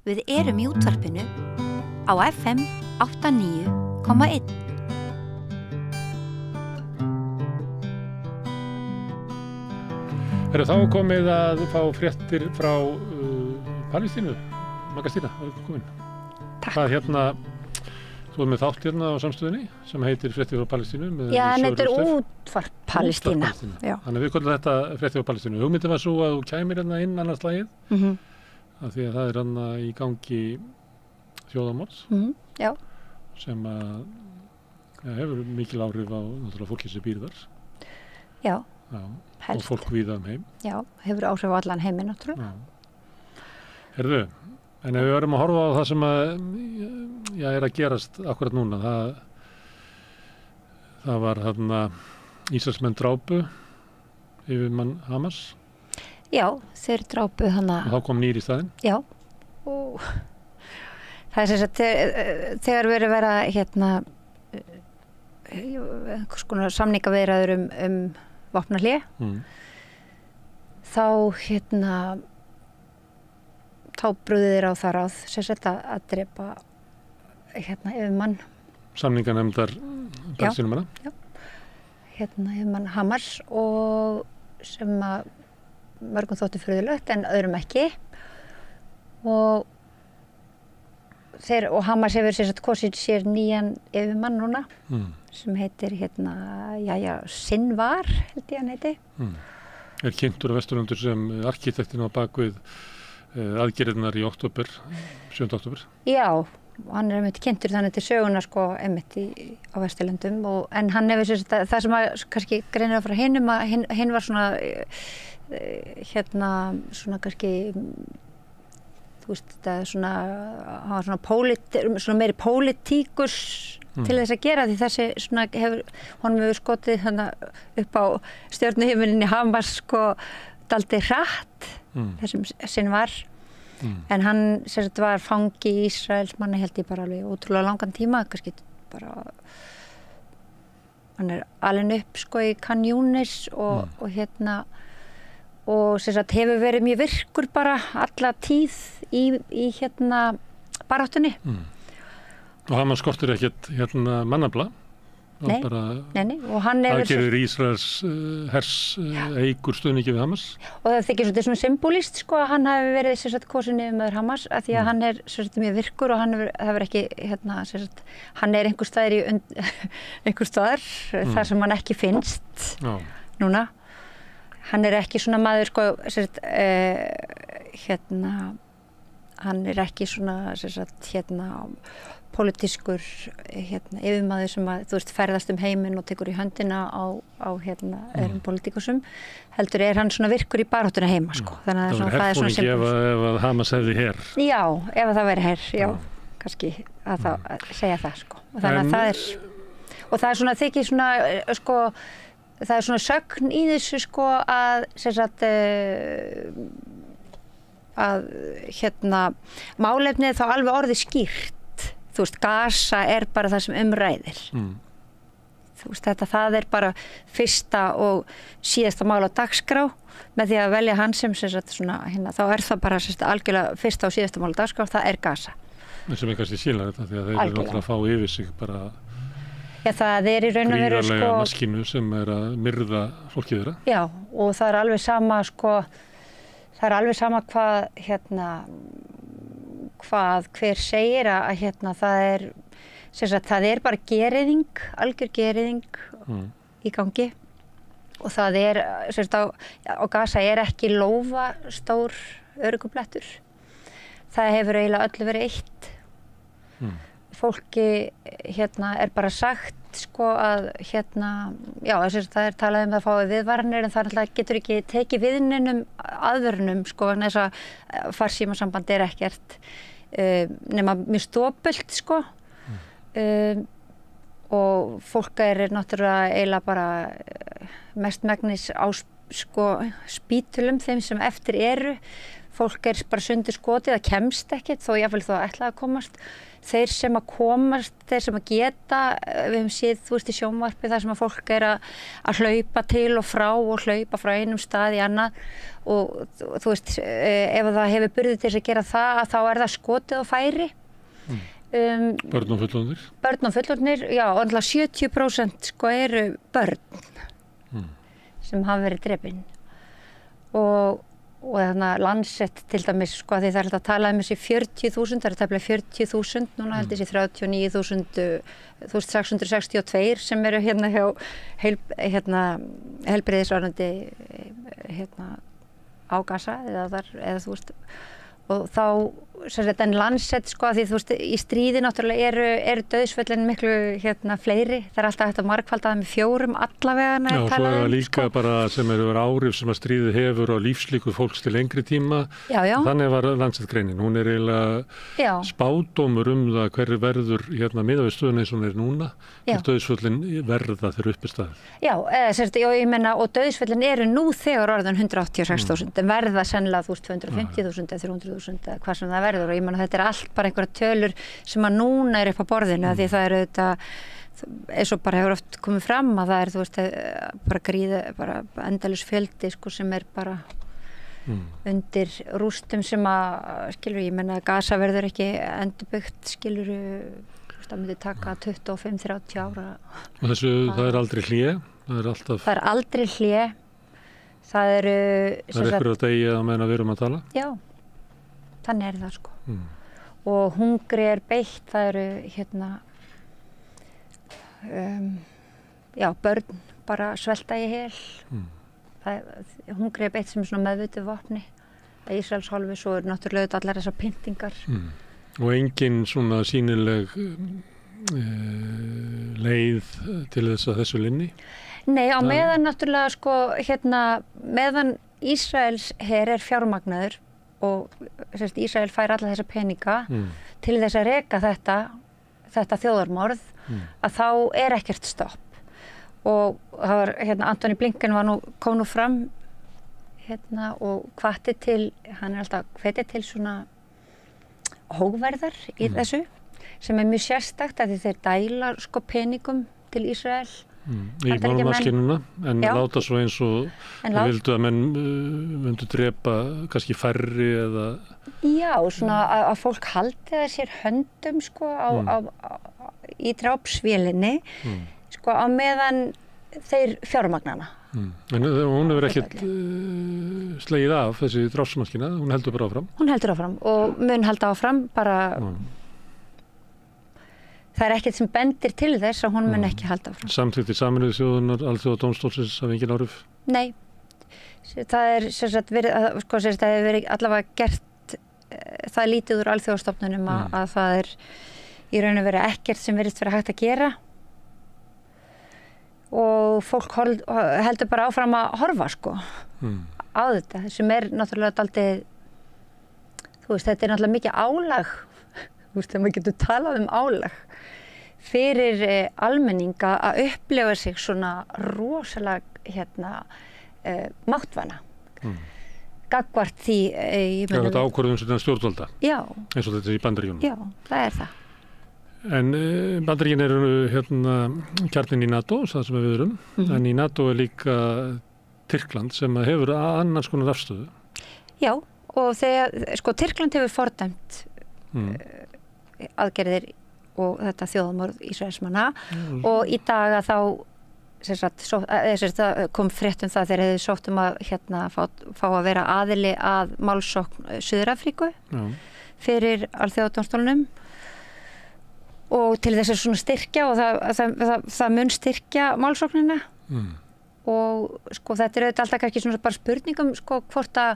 Við erum í útvarpinu á FM 89,1. Þá komið að fá fréttir frá Palestínu. Magastína, velkomin. Takk. Það þú með þátt á samstöðinni sem heitir Fréttir frá Palestínu. Já, en þetta útvarp Palestína. Já. Þannig við köllum þetta Fréttir frá Palestínu. Hugmyndin var svo að þú kæmir inn annars slagið. Af því að það er í gangi þjóðarmorð. Já. Sem hefur mikil áhrif á náttúrulega fólki sem býr þar. Já. Já. Helst. Og fólk víða heim. Já, hefur áhrif á allan heiminn náttúrulega. Herðu, en ef við verðum að horfa á það sem er að gerast akkurat núna, það var Ísraelsmenn drápu yfirmann Hamas. Já, þeir drápu hana. Og þá kom nýr í staðinn. Já, og það er sem sagt, þegar við erum einhvers konar samningaviðræður um vopnahlé, þá brugðu þeir á það ráð sem sagt að drepa yfirmann. Samninganefndar Palestínumanna? Já, yfirmann Hamas, og sem að mörgum þótti furðulegt en öðrum ekki, og Hamas hefur sem sagt kosið sér nýjan yfirmann núna sem heitir Sinvar, held ég hann heiti. Er kynntur á Vesturlöndur sem arkitektin á bakvið aðgerðirnar í október, 7. október? Já, hann er einmitt kynntur þannig til söguna einmitt á Vesturlöndum, en hann hefur sem sagt það sem að kannski greinir frá hinum, að hinn var svona svona kannski hann var svona meiri pólitíkus til þess að gera, því þessi honum hefur skotið upp á stjörnuhimininni Hamas dálítið hratt, þessum sinn var, en hann sem sagt var fangi í Ísraels manni held ég bara alveg ótrúlega langan tíma, kannski bara hann er alin upp í Khan Yunis og sem sagt hefur verið mjög virkur bara alla tíð í baráttunni. Og Hamas skortir ekkert mannafla. Nei, og hann hefur aðgerðir Ísraels hers eigur stuðningi við Hamas. Og það þykir svona symbolíst að hann hafi verið sem sagt kosin yfirmaður Hamas, af því að hann er sem sagt mjög virkur og hann hefur ekki sem sagt, hann er einhvers staðar þar sem hann ekki finnst núna. Hann er ekki svona maður sem sagt hann er ekki svona sem sagt pólitískur yfirmaður sem að ferðast heiminn og tekur í höndina á öðrum pólitíkusum, heldur er hann svona virkur í baráttuna heima Þannig að það er herfóningi ef Hamas hefði her. Já, ef það væri her, já, kannski að segja það og þannig að það er svona þykir svona það er svona sögn í þessu að sem sagt málefnið þá alveg orðið skýrt. Gaza er bara það sem ræðir. Það er bara fyrsta og síðasta mál á dagskrá, með því að velja hann sem sagt þá er það bara algjörlega fyrsta og síðasta mál á dagskrá, það er Gaza. En sem kannski síla þetta, því að þeir eru náttúrulega að fá yfir sig bara það er í raun og veru gríðarlega maskínu sem er að myrða fólkið þeirra. Já, og það er alveg sama það er alveg sama hvað hver segir að það er sem sagt, það er bara geriðing, algjör geriðing í gangi, og það er sem sagt á Gaza er ekki lófa stór öryggublettur. Það hefur eiginlega öllu verið eitt. Fólki er bara sagt að það er talað að fái viðvaranir, en það getur ekki tekið við neinum aðvörunum vegna þess að farsímasamband er ekkert nema mjög stópult og fólk er náttúrulega eiginlega bara mestmegnis á spítulum þeim sem eftir eru. fólk bara sundur skotið, það kemst ekkert þó jáfnvel þó að ætla að komast. Þeir sem að komast, þeir sem að geta, við höfum séð, þú veist, í sjónvarpi þar sem að fólk að hlaupa til og hlaupa frá einum stað í annað og þú veist, ef það hefur burði til þess að gera það, þá það skotið og færi. Börn og fullorðnir? Börn og fullorðnir, já, og alltaf 70% sko eru börn sem hafa verið drepin og þannig að Lancet til dæmis, sko, því það alltaf að tala þessi 40.000, það tæplega 40.000, núna held þessi 39.662 sem eru hérna hjá heilbrigðisráðuneyti á Gaza eða þú veist, og þá en Lancet, sko, því þú veist, í stríði náttúrulega eru dauðsföllin miklu fleiri, það alltaf hægt að margfalda það með 4 allavega. Já, svo líka sko. Bara sem eru áhrif sem að stríði hefur á lífslíku fólks til lengri tíma. Já. Þannig var Lancet greinin, hún eiginlega spádómur það hverju verður miðað við stöðuna eins og hún núna, dauðsföllin verða þegar uppi staðið. Já, ég meina, og dauðsföllin eru nú þegar orðan 186.000, en verða sennilega 250.000 eða 300.000 eða hvað sem það verður og ég meina þetta allt bara einhverja tölur sem að núna upp á borðinu því það auðvitað eins og bara hefur oft komið fram að það þú veist bara endalaus fjöldi sko sem bara undir rústum sem að skilur ég meina Gaza verður ekki endurbyggt skilur það myndi taka 25-30 ára og þessu það aldrei hlé það aldrei hlé það einhverja degi að meina við erum að tala já þannig það sko og hungri beitt það eru börn bara svelta í hel hungri beitt sem svona meðvituð vopni að Ísraels hálfu svo eru náttúrulega allar þessar pyntingar og engin svona sýnileg leið til þess að þessu linni? Nei, á meðan náttúrulega sko meðan Ísraels her fjármagnaður og Ísrael fær alla þessa peninga til þess að reka þetta þjóðarmorð að þá ekkert stopp og það var Antony Blinken kom nú fram og hvatti til hann alltaf hvetja til svona hógverðar í þessu sem mjög sérstakt að þeir dæla sko peningum til Ísrael í málmaskinuna en láta svo eins og vildu að menn myndu drepa kannski færri eða Já, svona að fólk haldi það sér höndum sko í drápsvélinni sko á meðan þeir fjármagnana En hún hefur ekkert slegið af þessi drápsmaskina, hún heldur bara áfram Hún heldur áfram og mun halda áfram bara Það ekkert sem bendir til þess að hún mun ekki halda áfram. Samþykktir Sameinuðu þjóðirnar, Alþjóðadómstólsins hafa engin áhrif? Nei. Það hefur verið allavega gert það lítið úr alþjóðastofnunum að það í raun og veru ekkert sem virðist vera hægt að gera. Og fólk heldur bara áfram að horfa sko á þetta sem náttúrulega dálítið þetta náttúrulega mikið álag þegar maður getur talað álag fyrir almenning að upplifa sig svona rosalega máttvana gagnvart því þetta ákvörðun sem stjórnvalda já eins og þetta í Bandaríkjunum já, það það En Bandaríkin eru kjarninn í NATO, það sem við erum en í NATO líka Tyrkland sem hefur annars konar afstöðu Já, og þegar Tyrkland hefur fordæmt aðgerðir og þetta þjóðarmorð Ísraelsmanna og í dag að þá kom frétt það þegar þeir sótt að fá að vera aðili að málsókn Suður-Afríku fyrir Alþjóðadómstólnum og til þess að svona styrkja og það mun styrkja málsóknina og þetta auðvitað alltaf ekki svona bara spurningum hvort að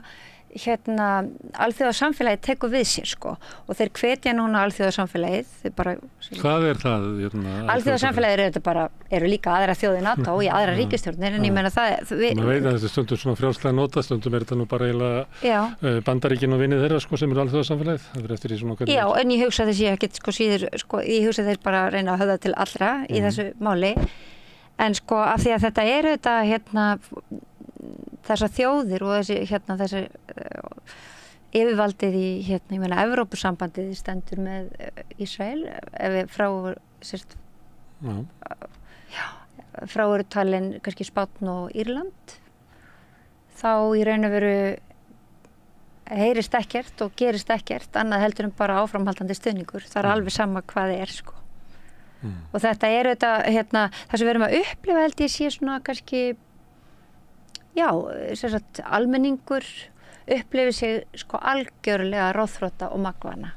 alþjóðasamfélagið tekur við sér og þeir hvetja núna alþjóðasamfélagið Hvað það? Alþjóðasamfélagið eru líka aðra þjóðir NATO og í aðra ríkisstjórnir en ég meina það maður veit að þetta stundum svona frjálslega nota stundum þetta nú bara eiginlega Bandaríkin og vinið þeirra sem eru alþjóðasamfélagið það verður eftir í svona Já, en ég hugsa þessi ekkert síður ég hugsa þeir bara reyna að höfða til allra í þessu máli en af því að þetta þetta þessar þjóðir og þessi yfirvaldið í ég meina Evrópusambandið stendur með Ísrael ef við frá eru talin kannski Spánn og Írland þá í raun og veru heyrist ekkert og gerist ekkert annað heldur bara áframhaldandi stuðningur það alveg sama hvað það sko og þetta þetta það sem við erum að upplifa held ég sé svona kannski sem sagt almenningur upplifir sig sko algjörlega róðþrota og magvana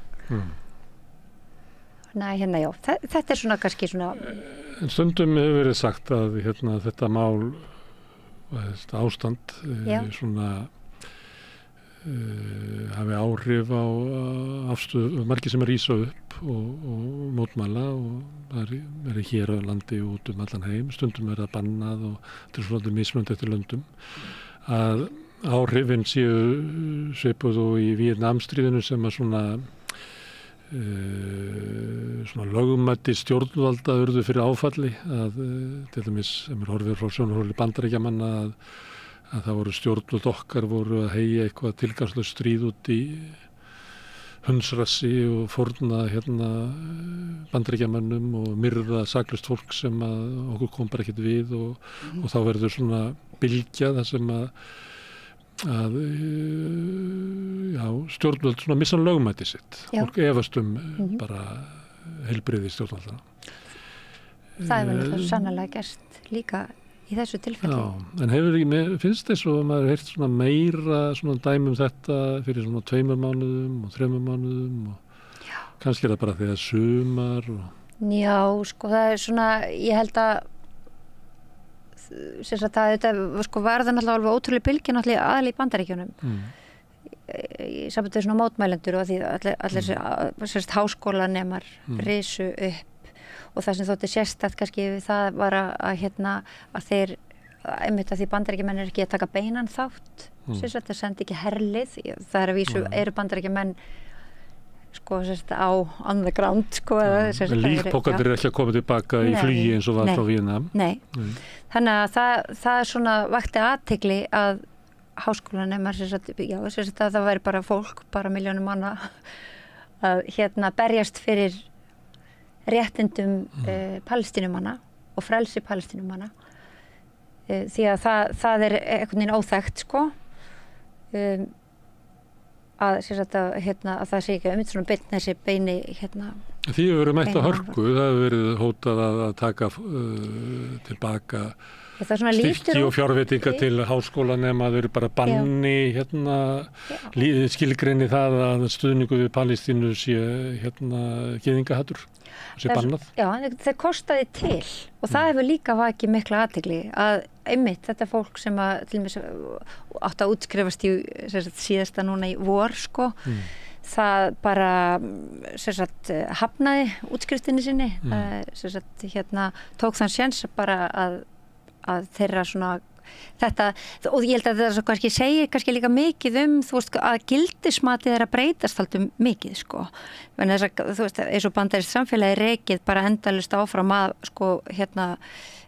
þetta svona kannski svona En stundum hefur verið sagt að þetta mál þetta ástand svona hafi áhrif á afstöðu margir sem rísa upp og mótmæla og það er hér á landi út allan heim, stundum það bannað og þetta svolítið mismunandi eftir löndum að áhrifin séu svipuð og í Víetnamstríðinu sem að svona lögmæti stjórnvalda urðu fyrir áfalli að til dæmis sem horfið frá sjónarhóli Bandaríkjamanna að það voru stjórnvöld okkar voru að heyja eitthvað tilgangslaust stríð út í hundsrassi og fórna Bandaríkjamönnum og myrða saklaust fólk sem að okkur kom bara ekkert við og þá verður svona bylgja það sem að stjórnvöld svona missa lögmæti sitt fólk efast bara heilbrigði stjórnvalda Það verður sannarlega gerst líka í þessu tilfelli en finnst þess að maður heyrt svona meira svona dæmum þetta fyrir svona 2 mánuðum og 3 mánuðum og kannski það bara þegar sumar Já, sko það svona ég held að sem sagt að þetta sko varða náttúrulega alveg ótrúlega bylgja náttúrulega aðal í Bandaríkjunum í sambandi við svona mótmælendur og því allir sem sagt háskólanemar risu upp og það sem þótti sérstætt kannski það var að þeir einmitt að því Bandaríkjamenn ekki að taka beinan þátt sem sagt að sendi ekki herlið það að vísu eru Bandaríkjamenn sko sérst á on the ground sko líkpókarnir ekki að koma tilbaka í flugi eins og var frá Víetnam þannig að það svona vakti athygli að háskólanemar sem sagt að það væri bara fólk bara milljónum manna að berjast fyrir réttindum Palestínumanna og frelsi Palestínumanna því að það er einhvern veginn óþekkt sko að það sé ekki svona beinn þessi beini Því hefur verið mætt að hörku, það hefur verið hótað að taka tilbaka styrki og fjárveitinga til háskólanema, þau eru bara banni skilgreini það að stuðningu við Palestínu sé gyðingahatur sé bannað. Já, það kostaði til og það hefur líka vakið mikla athygli að einmitt þetta fólk sem að til dæmis átt að útskrifast í síðasta núna í vor sko það bara hafnaði útskriftinni sinni tók þann séns bara að þeirra svona þetta, og ég held að það kannski segir kannski líka mikið þú veist, að gildismatið er að breytast alltaf mikið sko, en þess að þú veist, eins og bandarískt samfélagi rekið bara endalaust áfram að sko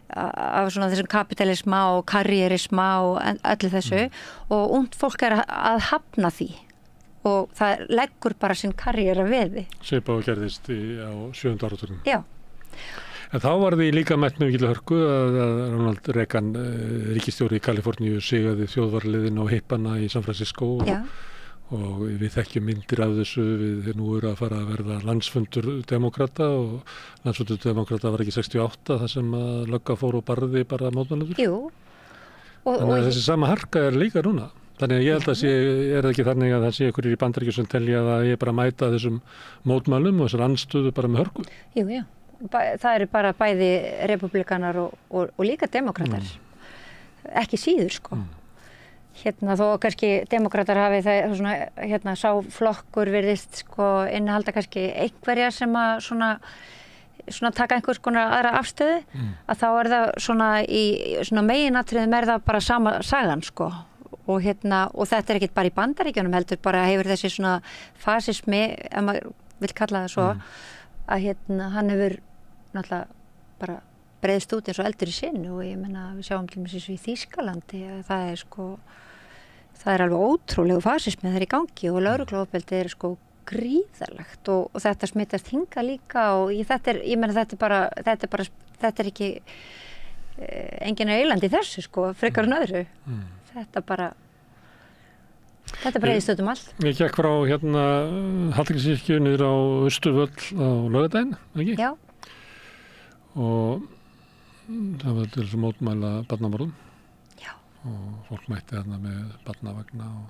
af svona þessum kapitalisma og karrierisma og öllu þessu og ungt fólk er að hafna því og það leggur bara sinn karriera við því. Svipað og gerðist á 7. áratugnum. Já. En þá var því líka mætt með mikil hörku að Ronald Reagan, ríkisstjóri í Kaliforníu, sigaði þjóðvarliðin á hippana í San Francisco og við þekkjum myndir af þessu við nú eru að fara að verða landsfundur demokrata og landsfundur demokrata var ekki 68 þar sem að lögga fór og barði bara mótmælendur. Jú. Þannig að þessi sama harka er líka núna. Þannig að ég held að er það ekki þannig að það sé ykkur í Bandaríkjum sem telja að ég bara mæta þessum mótmælum og þessar andstöðu bara með hörku. Jú. Það eru bara bæði republikanar og líka demokratar. Ekki síður sko. Þó kannski demokratar hafi það svona, sá flokkur virðist sko innihalda kannski einhverja sem að svona taka einhvers konar aðra afstöðu að þá er það svona í svona meginatriðum er það bara sama sagan sko og þetta er ekki bara í Bandaríkjunum heldur bara hefur þessi svona fasismi ef maður vill kalla það svo að hann hefur náttúrulega bara breiðst út eins og eldur í sinu og ég meina við sjáum til dæmis í Þýskalandi að það er sko það er alveg ótrúlegu fasismi þar í gangi og lögregluofbeldi sko gríðarlegt og þetta smitast hinga líka og þetta er ekki enginn eilandi í þessu sko, frekar en öðru. Þetta bara eðist um allt. Ég gekk frá Hallgrímskirkju niður á Austurvöll á laugardaginn, ekki? Já. Og það var til þess að mótmæla barnamorðum. Já. Og fólk mætti þarna með barnavagna og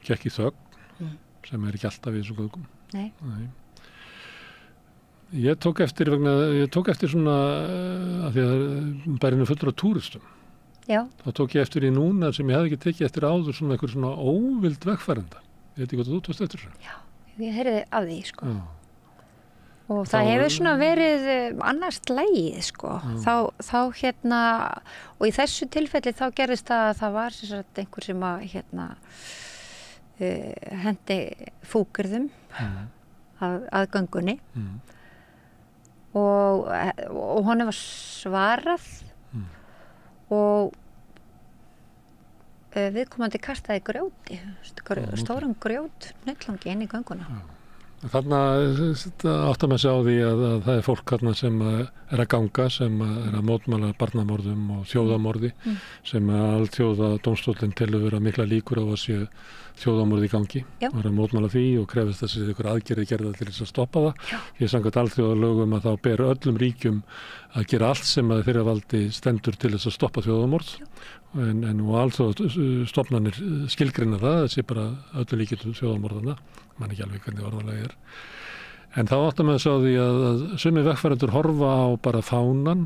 gekk í þögn, sem er ekki alltaf í þessum göngum. Nei. Ég tók eftir svona, að því að bærinn er fullur af túristum. Já. Þá tók ég eftir í núna sem ég hefði ekki tekið eftir áður svona einhver svona óvild vegfærenda. Ég veit ekki hvað þú varst eftir þessu. Já, ég heyrði af því, sko. Já. Og það hefur svona verið annars lagið, sko. Þá og í þessu tilfelli þá gerðist það var sem sagt einhver sem að hendi fúkyrðum að göngunni og honum var svarað og viðkomandi kastaði grjóti, stórum grjót hnöllungi inn í gönguna. Þarna áttar maður sig á því að það er fólk þarna sem er að ganga, sem er að mótmæla barnamorðum og þjóðamorði, sem alþjóða dómstóllinn telur vera mikla líkur á að sé þjóðamorði í gangi. Og er að mótmæla því og krefist þess að ykkur aðgerði gerða til þess að stoppa það. Ég samkvæmt alþjóðalögum að þá ber öllum ríkjum að gera allt sem að þeirra valdi stendur til þess að stoppa þjóðamorð. En alþjóðastofnanir skilgreina það sé bara öllu líkindum þjóðamorðana. Man ekki alveg hvernig orðalagi er. En þá áttar maður sá því að sumir vegfarendur horfa á bara fánan,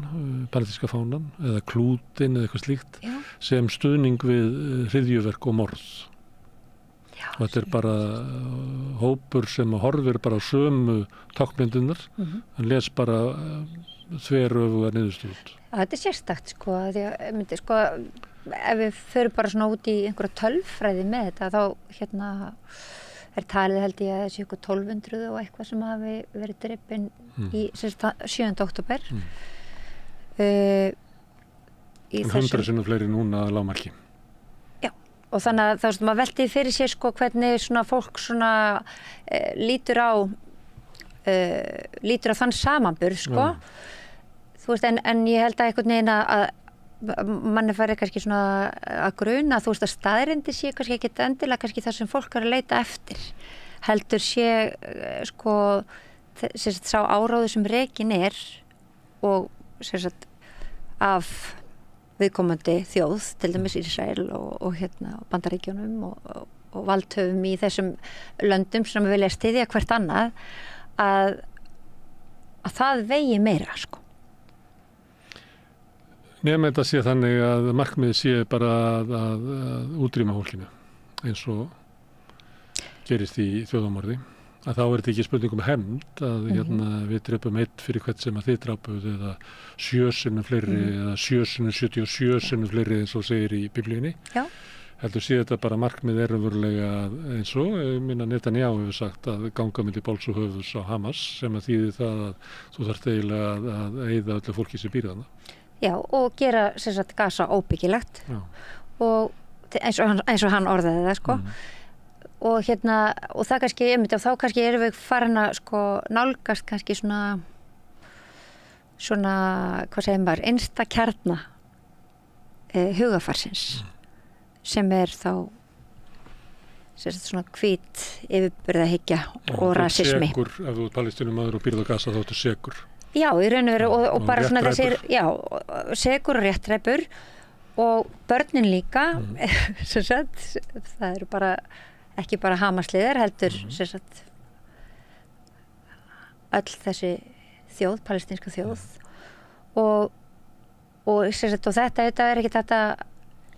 palestíska fánan, eða klútin eða eitthvað slíkt, sem stuðning við hryðjuverk og morð. Og þetta er bara hópur sem horfir bara á sömu tákmyndunar, hann les bara þveröfuga niðurstöðu út. Þetta er sérstakt, sko, því að ef við förum bara svona út í einhverja tölfræði með þetta, þá er talið held ég að þessi 1200 og eitthvað sem hafi verið drepin í 7. október. 100 sinnum fleiri núna að lágmarki. Já, og þannig að þá maður velti fyrir sér sko hvernig svona fólk svona lítur á þann samanburð sko. Þú veist, en ég held að einhvern veginn að manni færi kannski svona að gruna, þú veist, að staðreyndir sé kannski ekki endilega kannski það sem fólk er að leita eftir. Heldur sé sko sá áráður sem rekin er og af viðkomandi þjóð, til dæmis Ísrael og Bandaríkjunum og valdhöfum í þessum löndum sem vilja styðja hvert annað, að það vegi meira sko. Nefnum þetta sé þannig að markmiðið sé bara að útrýma fólkinu, eins og gerist í þjóðamorði. Að þá er þetta ekki spurning hefnd, að við drepum einn fyrir hvert sem að þið drapuð, eða 7 sinnum fleiri, eða 7 sinnum 77 sinnum fleiri, eins og segir í Biblíunni. Já. Heldur sé þetta bara markmið raunverulega eins og Netanyahu hefur sagt að ganga milli bols og höfuðs á Hamas, sem að þýðir það að þú þarft eiginlega að eyða öllu fólki sem býr þarna. Já, og gera Gaza óbyggilegt og eins og hann orðaði það sko. Og það kannski, og þá kannski erum við farin að sko nálgast kannski svona hvað segir maður, innsta kjarna hugafarsins sem er þá svona hvít yfirburðahyggja og rasismi. Sekur, ef þú ert palestínumaður og býrð á Gaza þá ertu sekur. Já, í raun og veru og bara svona þessir, sekur og réttræpur og börnin líka, það eru bara ekki bara Hamasliðar, heldur öll þessi þjóð, palestínska þjóð og þetta er ekki þetta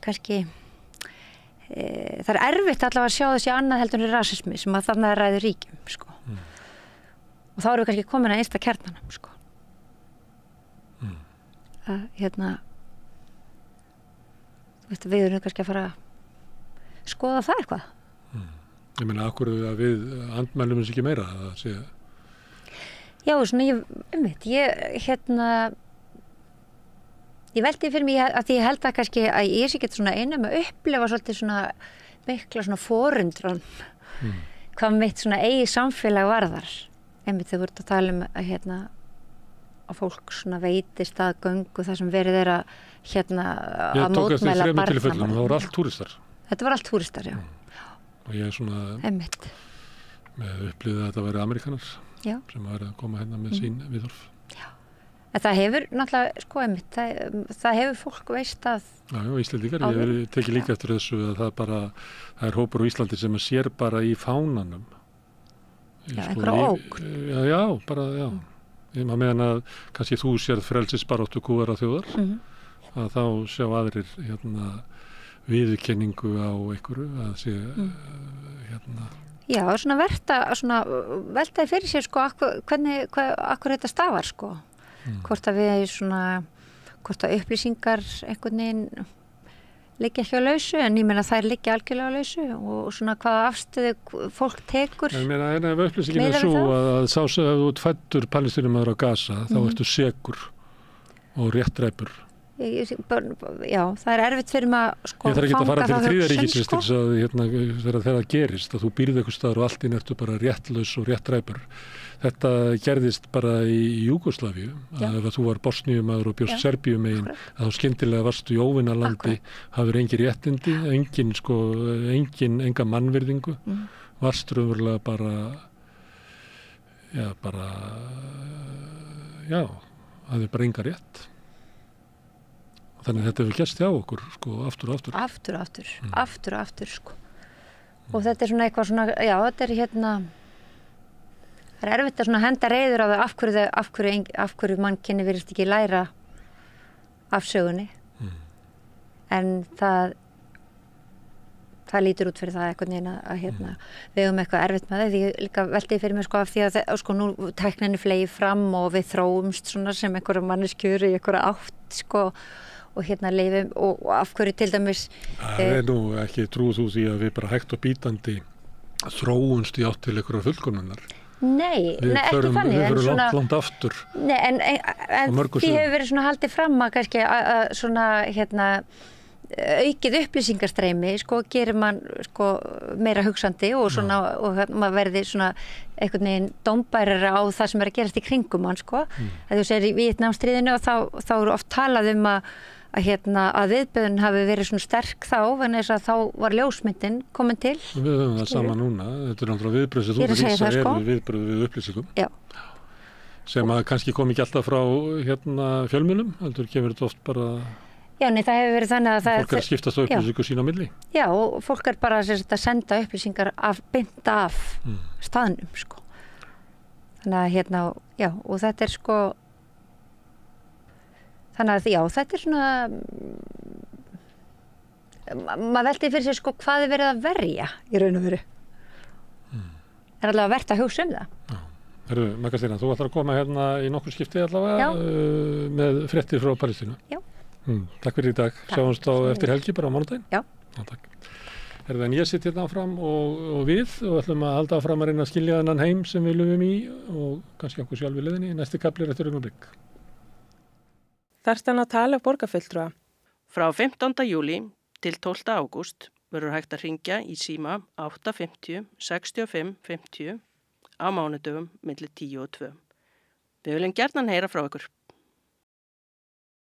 kannski það er erfitt allavega að sjá þessi annað heldur en rasismi sem að þarna ræður ríkjum sko. Og þá erum við kannski komin að einsta kjarnanum sko. Að við erum kannski að fara að skoða það eitthvað. Ég meina, akkur að við andmælum þess ekki meira að það sé? Já, svona ég veldi fyrir mig að ég held að kannski að ég sé ekki svona einum að upplifa svolítið svona mikla svona forundran hvað mitt svona eigi samfélag varðar. Einmitt þegar voru að tala að að fólk svona veitist að göngu þar sem verið að að mótmæla barnamál. Það voru allt túristar. Þetta var allt túristar, já. Og ég svona Einmitt. með upplýðið að þetta væri Amerikanar sem væri að koma hérna með sín viðhorf. Já. En það hefur náttúrulega, sko, einmitt, það hefur fólk veist að... Já, Íslendingar, ég tekið líka eftir þessu að það er hópur á Íslandi sem sér bara í fánanum. Já, einhverja ógn. Já, bara, já. Að meðan að kannski þú sérð frelsisbaráttu kúara þjóðar, að þá sjá aðrir viðurkenningu á einhverju, að sé Já, svona veltaði fyrir sér, sko, akkur þetta stafar, sko. Hvort að upplýsingar einhvern veginn liggja ekki á lausu, en ég meina þær liggja algjörlega á lausu og svona hvaða afstöðu fólk tekur. Ég meina, ef upplýsingin er svo að sá sem ef þú ert fæddur palestínumaður á Gaza, þá ertu sekur og réttræpur. Já, það er erfitt fyrir maður sko, ég þarf ekki að fara til þriðja ríkisins sko? til þess að þegar það gerist að þú býrð einhvers staðar og allt inn ertu bara réttlaus og réttræpur. Þetta gerðist bara í Júgóslavíu að ef þú var Bosníumaður og bjóst Serbíumegin að þá skyndilega varstu í óvinalandi, hafður engin réttindi, enga mannvirðingu, varstu raunverulega hafði bara enga rétt. Þannig að þetta hefur gerst hjá okkur, sko, aftur og aftur. Aftur og aftur, sko. Og þetta er svona eitthvað svona, já, þetta er það er erfitt að henda reiður á það af hverju mannkynni virðist ekki læra af sögunni. En það lítur út fyrir það eitthvað neina að við höfum eitthvað erfitt með það. Því líka velti fyrir mig, sko, af því að sko, nú tækninni flegi fram og við þróumst svona sem einhverja manneskjur í einhverja átt, sko, og lifum og af hverju til dæmis Það er nú ekki trúið þú því að við bara hægt og bítandi þróumst í átt til einhverjar fullkomnunar. Nei, ekki þannig. Við förum langt aftur. Nei, en því hefur verið svona haldið fram að kannski að svona aukið upplýsingarstreymi, sko, gerir mann sko meira hugsandi og svona og maður verði svona einhvern veginn dómbærari á það sem er að gerast í kringum mann, sko. Þegar þú segir í Víetnamstríðinu og þá eru oft talað að viðbrögðin hafi verið svona sterk þá, en þess að þá var ljósmyndin komin til. Við höfum það sama núna. Þetta er náttúrulega viðbrögð sem þú lýsa sko? Viðbrögð við upplýsingum. Já. Sem að kannski kom ekki alltaf frá fjölmiðlum, heldur kemur þetta oft bara... Já, nei, það hefur verið þannig að það... Fólk er að skiptast á upplýsingu sín á milli. Já, og fólk er bara að senda upplýsingar beint af staðnum, sko. Þannig að já, og þetta er sko... Þannig að já, þetta er svona... Maður velti fyrir sér, sko, hvað er verið að verja í raun og veru. Er allavega verðt að hugsa það. Já. Herru, Magdalena, þú ætlar að koma í nokkur skipti allavega með fréttir frá Palestínu. Já. Takk fyrir í dag. Sjáumst á eftir helgi bara á mánudaginn. Já. Takk. Herru, en ég sitt áfram og við ætlum að halda áfram að reyna að skilja þennan heim sem við lifum í og kannski okkur sjálf í leiðinni. Næsti kafli eftir augnablik. Þarftu að tala borgarfulltrúa? Frá 15. júlí til 12. ágúst verður hægt að hringja í síma 850 65 50 á mánudögum milli 10 og 2. Við viljum gjarnan heyra frá ykkur.